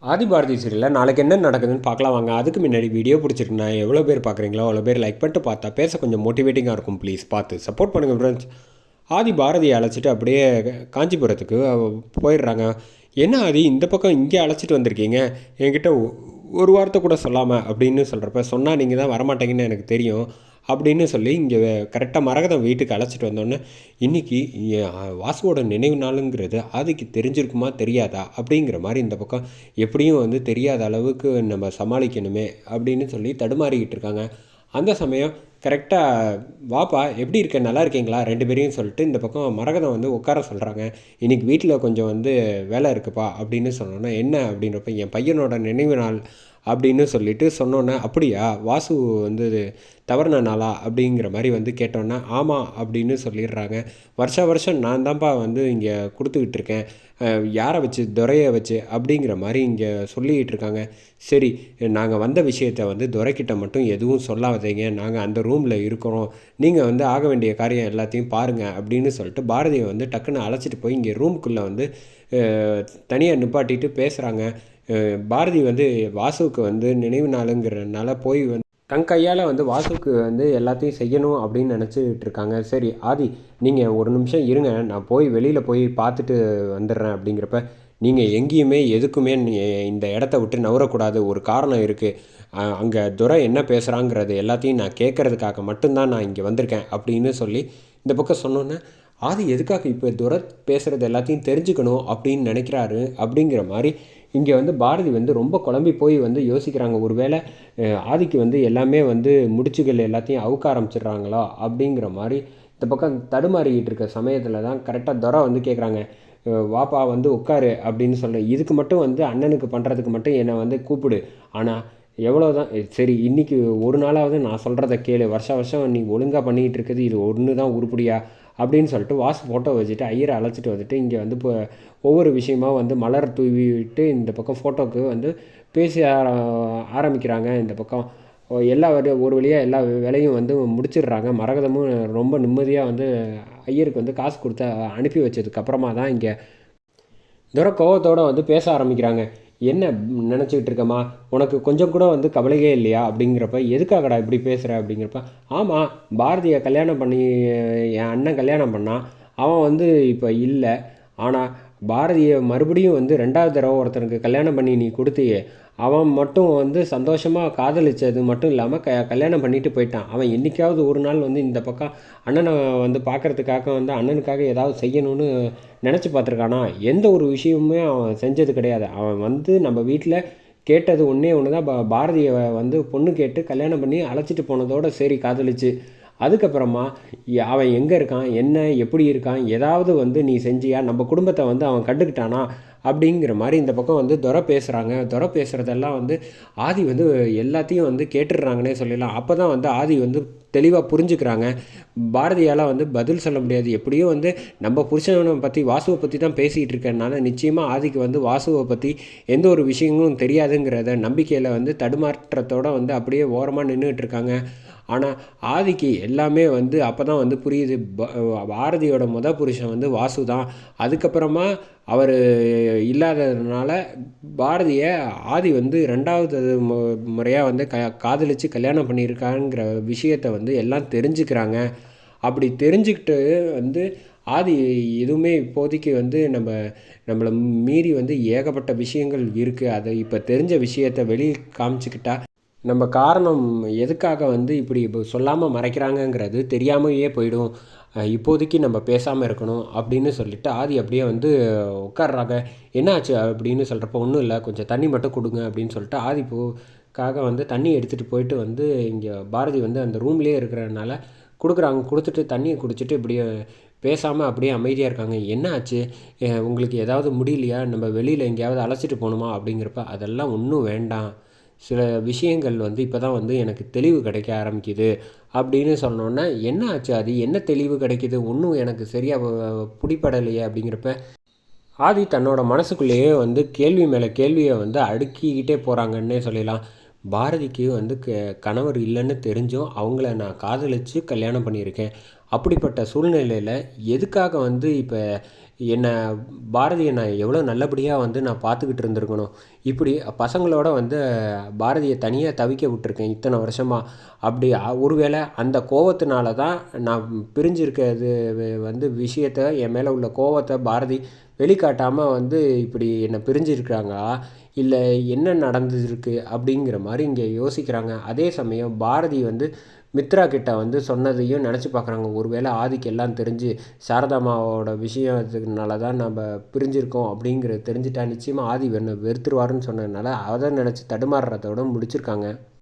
ஆதி பாரதி சீரியலில் நாளைக்கு என்ன நடக்குதுன்னு பார்க்கலாம் வாங்க. அதுக்கு முன்னாடி வீடியோ பிடிச்சிருக்குண்ணா எவ்வளோ பேர் பார்க்குறீங்களோ அவ்வளோ பேர் லைக் பண்ணிட்டு பார்த்தா பேச கொஞ்சம் மோட்டிவேட்டிங்காக இருக்கும். ப்ளீஸ் பார்த்து சப்போர்ட் பண்ணுங்கள் ஃப்ரெண்ட்ஸ். ஆதி பாரதியை அழைச்சிட்டு அப்படியே காஞ்சிபுரத்துக்கு போயிடுறாங்க. என்ன ஆதி இந்த பக்கம் இங்கே அழைச்சிட்டு வந்திருக்கீங்க, என்கிட்ட ஒரு வார்த்தை கூட சொல்லாமல் அப்படின்னு சொல்கிறப்ப, சொன்னால் நீங்கள் தான் வரமாட்டேங்கன்னு எனக்கு தெரியும் அப்படின்னு சொல்லி இங்கே கரெக்டாக மரகதம் வீட்டுக்கு அழைச்சிட்டு வந்தோன்னே, இன்றைக்கி வாசுவோட நினைவு நாளுங்கிறது ஆதிக்கு தெரிஞ்சிருக்குமா தெரியாதா அப்படிங்கிற மாதிரி இந்த பக்கம் எப்படியும் வந்து தெரியாத அளவுக்கு நம்ம சமாளிக்கணுமே அப்படின்னு சொல்லி தடுமாறிக்கிட்டு இருக்காங்க. அந்த சமயம் கரெக்டாக வாப்பா எப்படி இருக்க, நல்லா இருக்கீங்களா ரெண்டு பேரையும் சொல்லிட்டு இந்த பக்கம் மரகதம் வந்து உட்கார சொல்கிறாங்க. இன்றைக்கி வீட்டில் கொஞ்சம் வந்து வேலை இருக்குப்பா அப்படின்னு சொன்னோன்னா, என்ன அப்படின்றப்ப என் பையனோட நினைவு நாள் அப்படின்னு சொல்லிட்டு சொன்னோன்னே, அப்படியா வாசு வந்து தவறுன நாளா அப்படிங்கிற மாதிரி வந்து கேட்டோன்னே, ஆமாம் அப்படின்னு சொல்லிடுறாங்க. வருஷம் நான் தான்ப்பா வந்து இங்கே கொடுத்துக்கிட்டு இருக்கேன், யாரை வச்சு, துரையை வச்சு அப்படிங்கிற மாதிரி இங்கே சொல்லிக்கிட்டு இருக்காங்க. சரி, நாங்கள் வந்த விஷயத்த வந்து துரைக்கிட்ட மட்டும் எதுவும் சொல்லாதீங்க, நாங்கள் அந்த ரூமில் இருக்கிறோம், நீங்கள் வந்து ஆக வேண்டிய காரியம் எல்லாத்தையும் பாருங்கள் அப்படின்னு சொல்லிட்டு பாரதியை வந்து டக்குன்னு அழைச்சிட்டு போய் இங்கே ரூமுக்குள்ளே வந்து தனியாக நிப்பாட்டிட்டு பேசுகிறாங்க. பாரதி வந்து வாசுவுக்கு வந்து நினைவு நாளுங்கிறனால போய் வந்து தன் கையால் வந்து வாசுக்கு வந்து எல்லாத்தையும் செய்யணும் அப்படின்னு நினச்சிட்டு இருக்காங்க. சரி ஆதி, நீங்கள் ஒரு நிமிஷம் இருங்க, நான் போய் வெளியில் போய் பார்த்துட்டு வந்துடுறேன் அப்படிங்கிறப்ப, நீங்கள் எங்கேயுமே எதுக்குமே இந்த இடத்த விட்டு நவரக்கூடாது, ஒரு காரணம் இருக்குது, அங்கே துரை என்ன பேசுகிறாங்கிறது எல்லாத்தையும் நான் கேட்குறதுக்காக மட்டும்தான் நான் இங்கே வந்திருக்கேன் அப்படின்னு சொல்லி இந்த பக்கம் சொன்னோன்னே, ஆதி எதுக்காக இப்போ துரை பேசுகிறது எல்லாத்தையும் தெரிஞ்சுக்கணும் அப்படின்னு நினைக்கிறாரு அப்படிங்கிற மாதிரி இங்கே வந்து பாரதி வந்து ரொம்ப குழம்பி போய் வந்து யோசிக்கிறாங்க. ஒருவேளை ஆதிக்கு வந்து எல்லாமே வந்து முடிச்சுகள் எல்லாத்தையும் அவுக்க ஆரம்பிச்சிடுறாங்களா அப்படிங்கிற மாதிரி இந்த பக்கம் தடுமாறிக்கிட்டு இருக்க சமயத்தில் தான் கரெக்டாக துரை வந்து கேட்குறாங்க. வாப்பா வந்து உட்காரு அப்படின்னு சொல்கிறேன், இதுக்கு மட்டும் வந்து அண்ணனுக்கு பண்ணுறதுக்கு மட்டும் என்னை வந்து கூப்பிடு, ஆனால் எவ்வளோதான் சரி, இன்றைக்கி ஒரு நாளாவது நான் சொல்கிறத கேளு, வருஷம் நீ ஒழுங்காக பண்ணிக்கிட்டு இருக்குது இது ஒன்று தான் உருப்படியா அப்படின்னு சொல்லிட்டு வாசு ஃபோட்டோ வச்சுட்டு ஐயரை அழைச்சிட்டு வந்துட்டு இங்கே வந்து இப்போ ஒவ்வொரு விஷயமா வந்து மலர் தூவி விட்டு இந்த பக்கம் ஃபோட்டோவுக்கு வந்து பேசி ஆரம்பிக்கிறாங்க. இந்த பக்கம் எல்லா ஒரு வழியாக எல்லா வேலையும் வந்து முடிச்சிடுறாங்க. மரகதமும் ரொம்ப நிம்மதியாக வந்து ஐயருக்கு வந்து காசு கொடுத்து அனுப்பி வச்சதுக்கப்புறமா தான் இங்கே துரை கோவத்தோடு வந்து பேச ஆரம்பிக்கிறாங்க. என்ன நினச்சிக்கிட்டு இருக்கம்மா, உனக்கு கொஞ்சம் கூட வந்து கவலையே இல்லையா அப்படிங்கிறப்ப, எதுக்காகடா இப்படி பேசுகிற அப்படிங்கிறப்ப, ஆமாம் பாரதியை கல்யாணம் பண்ணி என் அண்ணன் கல்யாணம் பண்ணான், அவன் வந்து இப்போ இல்லை, ஆனால் பாரதியை மறுபடியும் வந்து ரெண்டாவது தடவை ஒருத்தனுக்கு கல்யாணம் பண்ணி நீ கொடுத்தியே, அவன் மட்டும் வந்து சந்தோஷமாக காதலிச்சது மட்டும் இல்லாமல் கல்யாணம் பண்ணிட்டு போயிட்டான். அவன் என்றைக்காவது ஒரு நாள் வந்து இந்த பக்கம் அண்ணனை வந்து பார்க்குறதுக்காக வந்து அண்ணனுக்காக ஏதாவது செய்யணும்னு நினச்சி பார்த்துருக்கானா? எந்த ஒரு விஷயமுமே அவன் செஞ்சது கிடையாது. அவன் வந்து நம்ம வீட்டில் கேட்டது ஒன்றே ஒன்று தான், பாரதியை வந்து பொண்ணு கேட்டு கல்யாணம் பண்ணி அழைச்சிட்டு போனதோடு சரி காதலிச்சு. அதுக்கப்புறமா அவன் எங்கே இருக்கான், என்ன எப்படி இருக்கான், ஏதாவது வந்து நீ செஞ்சியா, நம்ம குடும்பத்தை வந்து அவன் கண்டுக்கிட்டானா அப்படிங்கிற மாதிரி இந்த பக்கம் வந்து துரை பேசுகிறாங்க. துரை பேசுகிறதெல்லாம் வந்து ஆதி வந்து எல்லாத்தையும் வந்து கேட்டுடுறாங்கன்னே சொல்லிடலாம். அப்போ தான் வந்து ஆதி வந்து தெளிவாக புரிஞ்சுக்கிறாங்க. பாரதியால் வந்து பதில் சொல்ல முடியாது, எப்படியோ வந்து நம்ம புருஷனை பற்றி வாசுவை பற்றி தான் பேசிகிட்டு இருக்கனால நிச்சயமாக ஆதிக்கு வந்து வாசுவை பற்றி எந்த ஒரு விஷயங்களும் தெரியாதுங்கிறத நம்பிக்கையில் வந்து தடுமாற்றத்தோடு வந்து அப்படியே ஓரமாக நின்றுட்டு இருக்காங்க. ஆனால் ஆதிக்கு எல்லாமே வந்து அப்போ தான் வந்து புரியுது, பாரதியோட புருஷன் வந்து வாசு தான். அதுக்கப்புறமா அவர் இல்லாததுனால பாரதியை ஆதி வந்து ரெண்டாவது முறையாக வந்து காதலித்து கல்யாணம் பண்ணியிருக்காங்கிற விஷயத்தை வந்து எல்லாம் தெரிஞ்சுக்கிறாங்க. அப்படி தெரிஞ்சுக்கிட்டு வந்து ஆதி எதுவுமே இப்போதைக்கு வந்து நம்மளை மீறி வந்து ஏகப்பட்ட விஷயங்கள் இருக்குது, அதை இப்போ தெரிஞ்ச விஷயத்தை வெளியே காமிச்சிக்கிட்டா நம்ம காரணம் எதுக்காக வந்து இப்படி இப்போ சொல்லாமல் மறைக்கிறாங்கங்கிறது தெரியாமையே போயிடும், இப்போதைக்கு நம்ம பேசாமல் இருக்கணும் அப்படின்னு சொல்லிவிட்டு ஆதி அப்படியே வந்து உட்கார்றாங்க. என்னாச்சு அப்படின்னு சொல்கிறப்ப, ஒன்றும் இல்லை, கொஞ்சம் தண்ணி மட்டும் கொடுங்க அப்படின்னு சொல்லிட்டு ஆதி வந்து தண்ணி எடுத்துகிட்டு போயிட்டு வந்து இங்கே பாரதி வந்து அந்த ரூம்லேயே இருக்கிறதுனால கொடுக்குறாங்க. கொடுத்துட்டு தண்ணியை குடிச்சிட்டு இப்படியே பேசாமல் அப்படியே அமைதியாக இருக்காங்க. என்ன ஆச்சு, உங்களுக்கு ஏதாவது முடியலையா, நம்ம வெளியில் எங்கேயாவது அழைச்சிட்டு போகணுமா அப்படிங்கிறப்ப, அதெல்லாம் ஒன்றும் வேண்டாம், சில விஷயங்கள் வந்து இப்போ தான் வந்து எனக்கு தெளிவு கிடைக்க ஆரம்பிக்குது அப்படின்னு சொன்னோன்னே, என்ன ஆச்சு ஆதி, என்ன தெளிவு கிடைக்கிது, ஒன்றும் எனக்கு சரியாக பிடிப்படலையே அப்படிங்கிறப்ப ஆதி தன்னோட மனசுக்குள்ளேயே வந்து கேள்வி மேலே கேள்வியை வந்து அடுக்கிக்கிட்டே போகிறாங்கன்னே சொல்லலாம். பாரதிக்கு வந்து கணவர் இல்லைன்னு தெரிஞ்சும் அவங்கள நான் காதலித்து கல்யாணம் பண்ணியிருக்கேன். அப்படிப்பட்ட சூழ்நிலையில் எதுக்காக வந்து இப்போ என்னை பாரதியை நான் எவ்வளோ நல்லபடியாக வந்து நான் பார்த்துக்கிட்டு இருந்திருக்கணும். இப்படி பசங்களோட வந்து பாரதியை தனியாக தவிக்க விட்டுருக்கேன் இத்தனை வருஷமாக. அப்படி ஒருவேளை அந்த கோவத்தினால தான் நான் பிரிஞ்சிருக்கிறது வந்து விஷயத்த என் மேலே உள்ள கோவத்தை பாரதி வெளிக்காட்டாமல் வந்து இப்படி என்னை பிரிஞ்சிருக்கிறாங்களா, இல்லை என்ன நடந்துருக்கு அப்படிங்கிற மாதிரி இங்கே யோசிக்கிறாங்க. அதே சமயம் பாரதி வந்து மித்ரா கிட்ட வந்து சொன்னதையும் நினச்சி பார்க்குறாங்க. ஒருவேளை ஆதிக்கு எல்லாம் தெரிஞ்சு சாரதாம்மாவோட விஷயத்துனால தான் நம்ம பிரிஞ்சிருக்கோம் அப்படிங்கிறது தெரிஞ்சுட்டா நிச்சயமாக ஆதி வெறுத்துருவாருன்னு சொன்னதுனால அதை நினச்சி தடுமாறுறதோட முடிச்சிருக்காங்க.